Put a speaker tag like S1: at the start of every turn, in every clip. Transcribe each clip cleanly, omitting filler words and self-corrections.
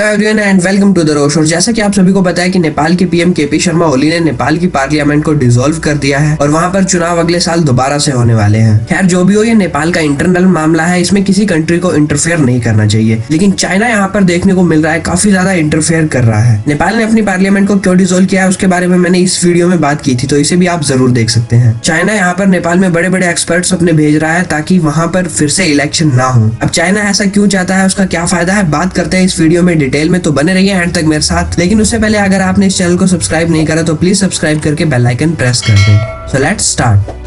S1: Hello everyone and welcome to the रोश। और जैसा कि आप सभी को पता है कि नेपाल के पीएम केपी शर्मा ओली ने नेपाल की पार्लियामेंट को डिसॉल्व कर दिया है और वहां पर चुनाव अगले साल दोबारा से होने वाले हैं। खैर जो भी हो, ये नेपाल का इंटरनल मामला है, इसमें किसी कंट्री को इंटरफेयर नहीं करना चाहिए। लेकिन चाइना यहाँ पर देखने को मिल रहा है काफी ज्यादा इंटरफेयर कर रहा है। नेपाल ने अपनी पार्लियामेंट को क्यों डिसॉल्व किया है उसके बारे में मैंने इस वीडियो में बात की थी, तो इसे भी आप जरूर देख सकते हैं। चाइना यहाँ पर नेपाल में बड़े बड़े एक्सपर्ट्स अपने भेज रहा है ताकि वहां पर फिर से इलेक्शन ना हो। अब चाइना ऐसा क्यों चाहता है, उसका क्या फायदा है, बात करते हैं इस वीडियो में डिटेल में, तो बने रहिए एंड तक मेरे साथ। लेकिन उससे पहले अगर आपने इस चैनल को सब्सक्राइब नहीं करा तो प्लीज सब्सक्राइब करके बेल आइकन प्रेस कर दें। So let's start.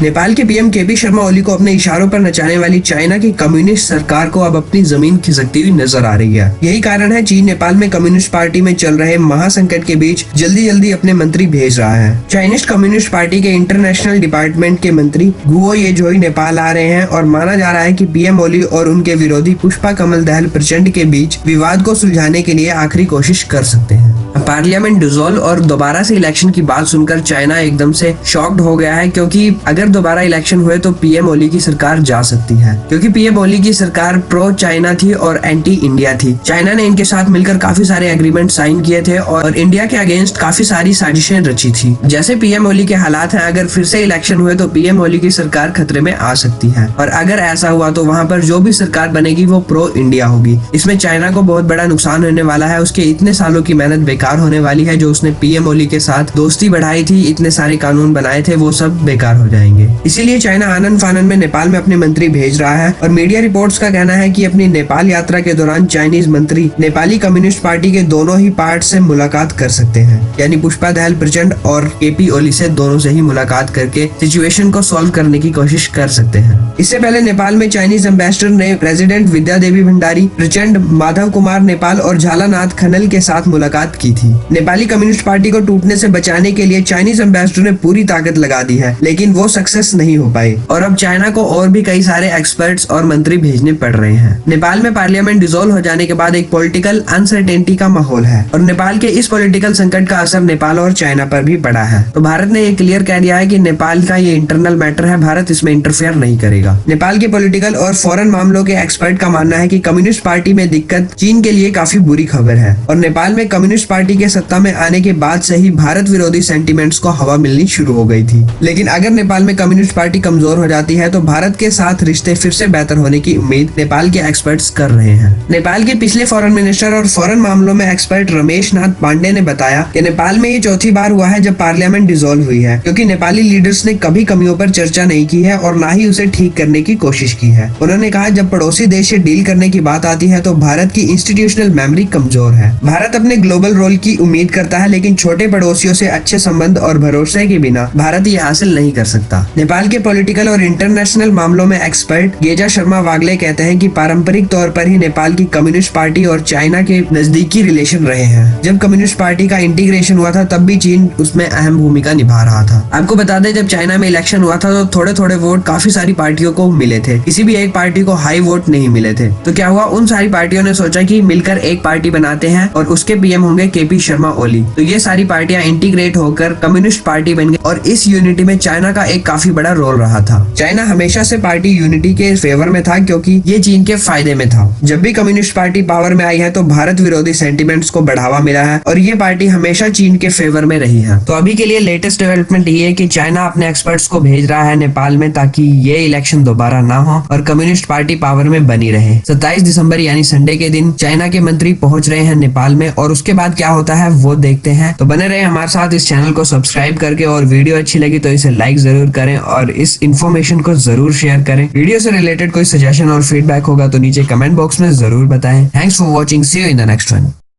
S1: नेपाल के पीएम केपी शर्मा ओली को अपने इशारों पर नचाने वाली चाइना की कम्युनिस्ट सरकार को अब अपनी जमीन खिसकती हुई नजर आ रही है। यही कारण है चीन नेपाल में कम्युनिस्ट पार्टी में चल रहे महासंकट के बीच जल्दी जल्दी अपने मंत्री भेज रहा है। चाइनीज कम्युनिस्ट पार्टी के इंटरनेशनल डिपार्टमेंट के मंत्री गुओ येझोई नेपाल आ रहे हैं और माना जा रहा है कि पीएम ओली और उनके विरोधी पुष्पा कमल दहल प्रचंड के बीच विवाद को सुलझाने के लिए आखिरी कोशिश कर सकते हैं। पार्लियामेंट डिसॉल्व और दोबारा से इलेक्शन की बात सुनकर चाइना एकदम से शॉक्ड हो गया है, क्योंकि अगर दोबारा इलेक्शन हुए तो पीएम ओली की सरकार जा सकती है, क्योंकि पीएम ओली की सरकार प्रो चाइना थी और एंटी इंडिया थी। चाइना ने इनके साथ मिलकर काफी सारे एग्रीमेंट साइन किए थे और इंडिया के अगेंस्ट काफी सारी साजिशें रची थी। जैसे पीएम ओली के हालात हैं, अगर फिर से इलेक्शन हुए तो पीएम ओली की सरकार खतरे में आ सकती है, और अगर ऐसा हुआ तो वहाँ पर जो भी सरकार बनेगी वो प्रो इंडिया होगी। इसमें चाइना को बहुत बड़ा नुकसान होने वाला है। उसके इतने सालों की मेहनत बेकार होने वाली है। जो उसने पीएम ओली के साथ दोस्ती बढ़ाई थी, इतने सारे कानून बनाए थे, वो सब बेकार हो जाएंगे। इसीलिए चाइना आनन फानन में नेपाल में अपने मंत्री भेज रहा है और मीडिया रिपोर्ट्स का कहना है कि अपनी नेपाल यात्रा के दौरान चाइनीज मंत्री नेपाली कम्युनिस्ट पार्टी के दोनों ही पार्ट से मुलाकात कर सकते हैं, यानी पुष्पा दहल प्रचंड और केपी ओली से दोनों से ही मुलाकात करके सिचुएशन को सॉल्व करने की कोशिश कर सकते हैं। इससे पहले नेपाल में चाइनीज एम्बेसडर ने प्रेसिडेंट विद्या देवी भंडारी, प्रचंड, माधव कुमार नेपाल और झालानाथ खनल के साथ मुलाकात की थी। नेपाली कम्युनिस्ट पार्टी को टूटने से बचाने के लिए चाइनीज एम्बेसडर ने पूरी ताकत लगा दी है, लेकिन वो सक्सेस नहीं हो पाई और अब चाइना को और भी कई सारे एक्सपर्ट्स और मंत्री भेजने पड़ रहे हैं। नेपाल में पार्लियामेंट डिसॉल्व हो जाने के बाद एक पॉलिटिकल अनसर्टेनिटी का माहौल है और नेपाल के इस पॉलिटिकल संकट का असर नेपाल और चाइना पर भी पड़ा है। तो भारत ने ये क्लियर कह दिया है कि नेपाल का ये इंटरनल मैटर है, भारत इसमें इंटरफेयर नहीं करेगा। नेपाल के पॉलिटिकल और फॉरेन मामलों के एक्सपर्ट का मानना है कि कम्युनिस्ट पार्टी में दिक्कत चीन के लिए काफी बुरी खबर है और नेपाल में कम्युनिस्ट पार्टी के सत्ता में आने के बाद से ही भारत विरोधी सेंटिमेंट्स को हवा मिलनी शुरू हो गई थी। लेकिन अगर नेपाल में कम्युनिस्ट पार्टी कमजोर हो जाती है तो भारत के साथ रिश्ते फिर से बेहतर होने की उम्मीद नेपाल के एक्सपर्ट्स कर रहे हैं। नेपाल के पिछले फॉरेन मिनिस्टर और फॉरेन मामलों में एक्सपर्ट रमेश नाथ पांडे ने बताया कि नेपाल में ये चौथी बार हुआ है जब पार्लियामेंट डिसॉल्व हुई है, क्योंकि नेपाली लीडर्स ने कभी कमियों पर चर्चा नहीं की है और ना ही उसे ठीक करने की कोशिश की है। उन्होंने कहा, जब पड़ोसी देश से डील करने की बात आती है तो भारत की इंस्टीट्यूशनल मेमोरी कमजोर है। भारत अपने ग्लोबल रोल की उम्मीद करता है, लेकिन छोटे पड़ोसियों से अच्छे संबंध और भरोसे के बिना भारत ये हासिल नहीं कर सकता। नेपाल के पॉलिटिकल और इंटरनेशनल मामलों में एक्सपर्ट गेजा शर्मा वागले कहते हैं कि पारंपरिक तौर पर ही नेपाल की कम्युनिस्ट पार्टी और चाइना के नजदीकी रिलेशन रहे हैं। जब कम्युनिस्ट पार्टी का इंटीग्रेशन हुआ था तब भी चीन उसमें अहम भूमिका निभा रहा था। आपको बता दें, जब चाइना में इलेक्शन हुआ था तो थोड़े थोड़े वोट काफी सारी पार्टियों को मिले थे, किसी भी एक पार्टी को हाई वोट नहीं मिले थे। तो क्या हुआ, उन सारी पार्टियों ने सोचा कि मिलकर एक पार्टी बनाते हैं और उसके पीएम होंगे केपी शर्मा ओली। तो ये सारी पार्टियां इंटीग्रेट होकर कम्युनिस्ट पार्टी बन गई और इस यूनिटी में चाइना का एक काफी बड़ा रोल रहा था। चाइना हमेशा से पार्टी यूनिटी के फेवर में था, क्योंकि ये चीन के फायदे में था। जब भी कम्युनिस्ट पार्टी पावर में आई है तो भारत विरोधी सेंटिमेंट्स को बढ़ावा मिला है और ये पार्टी हमेशा चीन के फेवर में रही है। तो अभी के लिए लेटेस्ट डेवलपमेंट ये है कि चाइना अपने एक्सपर्ट्स को भेज रहा है नेपाल में ताकि ये इलेक्शन दोबारा ना हो और कम्युनिस्ट पार्टी पावर में बनी रहे। 27 दिसंबर यानी संडे के दिन चाइना के मंत्री पहुंच रहे हैं नेपाल में और उसके बाद क्या होता है वो देखते हैं। तो बने रहे हमारे साथ इस चैनल को सब्सक्राइब करके, और वीडियो अच्छी लगी तो इसे लाइक जरूर करें और इस इन्फॉर्मेशन को जरूर शेयर करें। वीडियो से रिलेटेड कोई सजेशन और फीडबैक होगा तो नीचे कमेंट बॉक्स में जरूर बताएं। Thanks for watching, see you in the next one.